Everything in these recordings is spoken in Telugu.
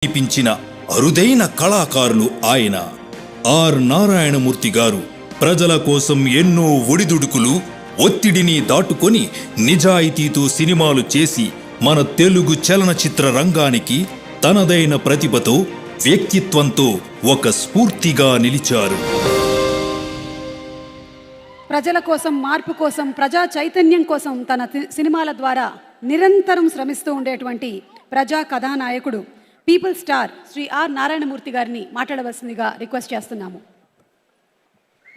కనిపించిన అరుదైన కళాకారులు ఆయన. ఆర్ నారాయణమూర్తి గారు ప్రజల కోసం ఎన్నో ఒడిదుడుకులు, ఒత్తిడిని దాటుకొని నిజాయితీతో సినిమాలు చేసి మన తెలుగు చలనచిత్ర రంగానికి తనదైన ప్రతిభతో, వ్యక్తిత్వంతో ఒక స్ఫూర్తిగా నిలిచారు. ప్రజల కోసం, మార్పు కోసం, ప్రజా చైతన్యం కోసం తన సినిమాల ద్వారా నిరంతరం శ్రమిస్తూ ఉండేటువంటి ప్రజా కథానాయకుడు, people star Shri R Narayanamurthy గారిని మాట్లాడవలసిందిగా రిక్వెస్ట్ చేస్తున్నాము.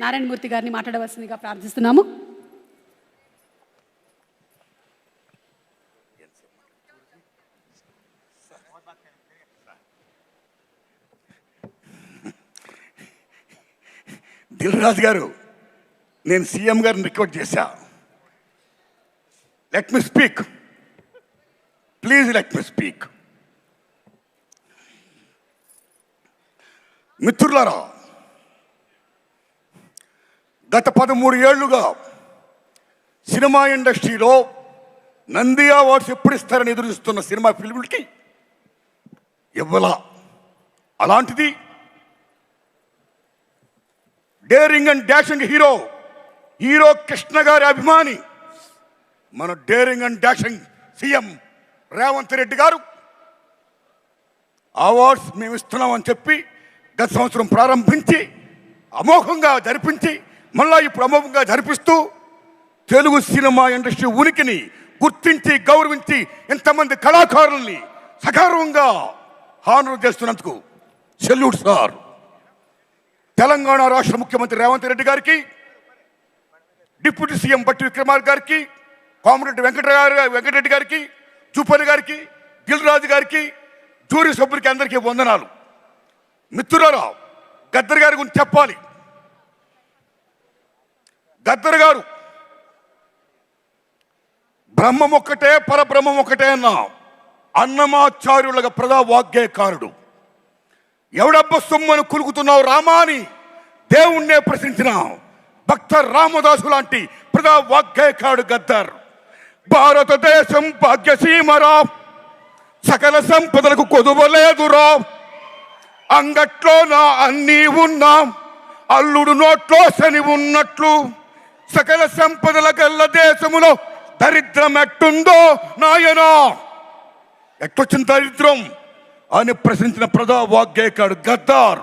నారాయణమూర్తి గారిని మాట్లాడవలసిందిగా ప్రార్థిస్తున్నాము. దిల్ రాజు గారు, నేను సీఎం గారిని రిక్వెస్ట్ చేశా, let me speak, please let me speak. మిత్రులారా, గత 13 ఏళ్లుగా సినిమా ఇండస్ట్రీలో నంది అవార్డ్స్ ఎప్పుడు ఇస్తారని ఎదురుస్తున్న సినిమా ఫిల్ములకి ఇవ్వలా. అలాంటిది daring and dashing hero Krishna గారి అభిమాని, మన daring and dashing CM Revanth Reddy గారు అవార్డ్స్ మేము ఇస్తున్నామని చెప్పి గత సంవత్సరం ప్రారంభించి అమోఘంగా జరిపించి మళ్ళా ఇప్పుడు అమోఘంగా జరిపిస్తూ తెలుగు సినిమా ఇండస్ట్రీ ఉనికిని గుర్తించి గౌరవించి ఇంతమంది కళాకారుల్ని సగౌరవంగా హానర్ చేస్తున్నందుకు సెల్యూట్ సార్. తెలంగాణ రాష్ట్ర ముఖ్యమంత్రి రేవంత్ రెడ్డి గారికి, డిప్యూటీ సీఎం బట్టి విక్రమార్క గారికి, కోమరెడ్డి వెంకటరెడ్డి గారికి, చూపల్లి గారికి, దిల్ రాజు గారికి, జూరీ సభ్యులకి అందరికీ వందనాలు. మిత్రులారా, గద్దర్ గారి గురించి చెప్పాలి. గద్దర్ గారు బ్రహ్మం ఒక్కటే పరబ్రహ్మం ఒక్కటే అన్న అన్నమాచార్యులుగా ప్రజా వాగ్గేయకారుడు. ఎవడబ్బ సొమ్మను కులుకుతున్నావు రామా అని దేవుణ్ణే ప్రశ్నించిన భక్త రామదాసు లాంటి ప్రజా వాగ్గేయకారుడు గద్దర్. భారతదేశం భాగ్యసీమరా, సకల సంపదలకు కొదువలేదురా, అంగట్లో నా అన్నీ ఉన్నా, అల్లుడు నోట్లో శని ఉన్నట్లు, సకల సంపదల గల్ల దేశములో దరిద్రం ఎట్టుందో నాయనా, ఎట్టొచ్చిన దరిద్రం అని ప్రశ్నించిన ప్రజా వాగ్గేయకారుడు Gaddar.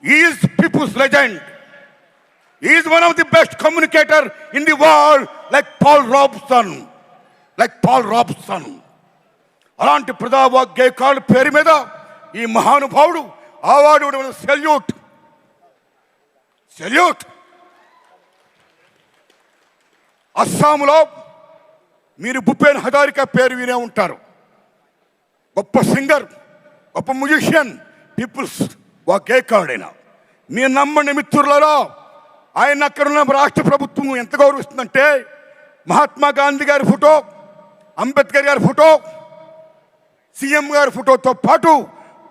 Is people's legend, is one of the best communicator in the world, like Paul Robeson. అలాంటి ప్రజా వాగ్గేయకారుడు పేరు మీద ఈ మహానుభావుడు అవార్డు ఇవ్వడం సెల్యూట్. అస్సాంలో మీరు భూపేన్ హజారికా పేరు వినే ఉంటారు. గొప్ప సింగర్, గొప్ప మ్యూజిషియన్, పీపుల్స్ వాగ్గేయకారుడైన. మీరు నమ్మండి మిత్రులారా, ఆయన అక్కడున్న రాష్ట్ర ప్రభుత్వం ఎంత గౌరవిస్తుందంటే మహాత్మా గాంధీ గారి ఫోటో, అంబేద్కర్ గారి ఫోటో, సీఎం గారి ఫోటోతో పాటు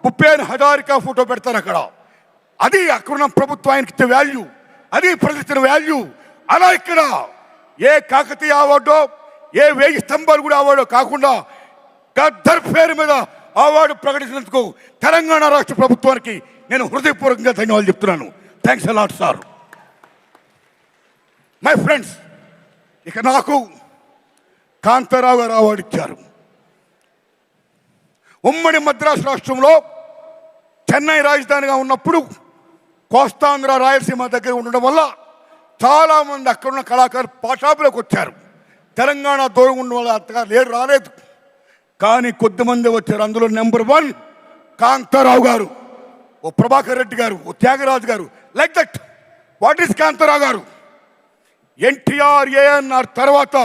భూపేన్ హజారికా ఫోటో పెడతారు అక్కడ. అది అక్కడున్న ప్రభుత్వం ఆయనకి ఇచ్చే వాల్యూ, అది ప్రజలిచ్చిన వాల్యూ. అలా ఇక్కడ ఏ కాకతీయ అవార్డో, ఏ 1000 స్తంభాలు కూడా అవార్డో కాకుండా గద్దర్ పేరు మీద అవార్డు ప్రకటించినందుకు తెలంగాణ రాష్ట్ర ప్రభుత్వానికి నేను హృదయపూర్వకంగా ధన్యవాదాలు చెప్తున్నాను. Thanks a lot sir. My friends, ఇక నాకు కాంతారావు గారు అవార్డు ఇచ్చారు. ఉమ్మడి మద్రాసు రాష్ట్రంలో చెన్నై రాజధానిగా ఉన్నప్పుడు కోస్తాంధ్ర రాయలసీమ దగ్గర ఉండడం వల్ల చాలామంది అక్కడున్న కళాకారులు పాఠాపులకు వచ్చారు. తెలంగాణ దూరం ఉండడం వల్ల అంతగా రాలేదు. కానీ కొద్దిమంది వచ్చారు. అందులో నెంబర్ 1 కాంతారావు గారు, ఓ ప్రభాకర్ రెడ్డి గారు, ఓ త్యాగరాజు గారు. Like that. What is Kantharao గారు? ఎన్టీఆర్ ఏఎన్ఆర్ తర్వాత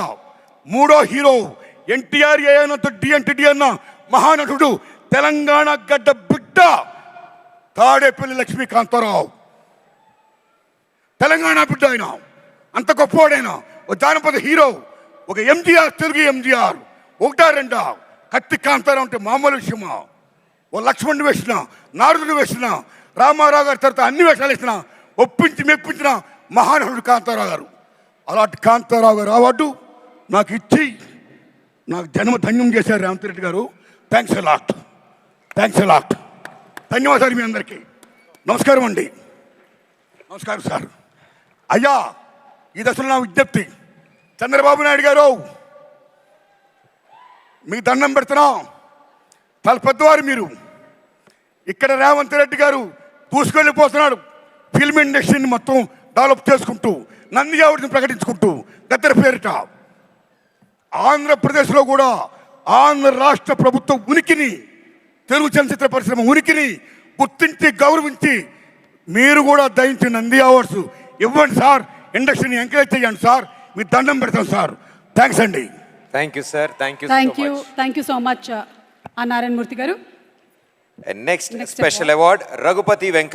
3వ హీరో. ఎన్టీఆర్ ఏఎన్ఆర్తో డి అన్న మహానటుడు, తెలంగాణ గడ్డ బిడ్డ తాడేపల్లి లక్ష్మీకాంతారావు. తెలంగాణ బిడ్డ ఆయన, అంత గొప్పవాడైనా. ఒక జానపద హీరో, ఒక ఎంజీఆర్, తెలుగు ఎంజీఆర్. 1-2 కత్తి కాంతారావు అంటే మామూలు విషయమా? ఓ లక్ష్మణుడు వేసిన, నారదుడు వేసిన, రామారావు గారి తర్వాత అన్ని వేషాలు వేసిన, ఒప్పించి మెప్పించిన మహానటుడు కాంతారావు గారు. అలాంటి కాంతారావు గారు అవార్డు నాకు ఇచ్చి నాకు జన్మ ధన్యం చేశారు రేవంత్ రెడ్డి గారు. Thanks a lot. Thanks a lot. ధన్యవాదాలు మీ అందరికీ. నమస్కారం అండి. నమస్కారం సార్. అయ్యా, ఈ దశలో నా విజ్ఞప్తి, చంద్రబాబు నాయుడు గారు మీ దండం పెడుతున్నాం. చాలా పెద్దవారు మీరు. ఇక్కడ రేవంత్ రెడ్డి గారు దూసుకెళ్ళిపోతున్నాడు. ఫిల్మ్ ఇండస్ట్రీని మొత్తం డెవలప్ చేసుకుంటూ, నంది అవార్డుని ప్రకటించుకుంటూ, గద్దర్ పేరిట ఆంధ్రప్రదేశ్లో కూడా ఆంధ్ర రాష్ట్ర ప్రభుత్వం ఉనికిని, తెలుగు చలనచిత్ర పరిశ్రమ ఉనికిని గుర్తించి గౌరవించి మీరు కూడా దయించి నంది అవార్డ్స్ ఇవ్వండి సార్. ఇండస్ట్రీని ఎంకరేజ్ చేయండి సార్. మీ దండం పెడతాం సార్. థ్యాంక్స్ అండి. Thank you sir. Thank you so much R Narayana Murthy garu. Next special award Raghupathi Venkaiah.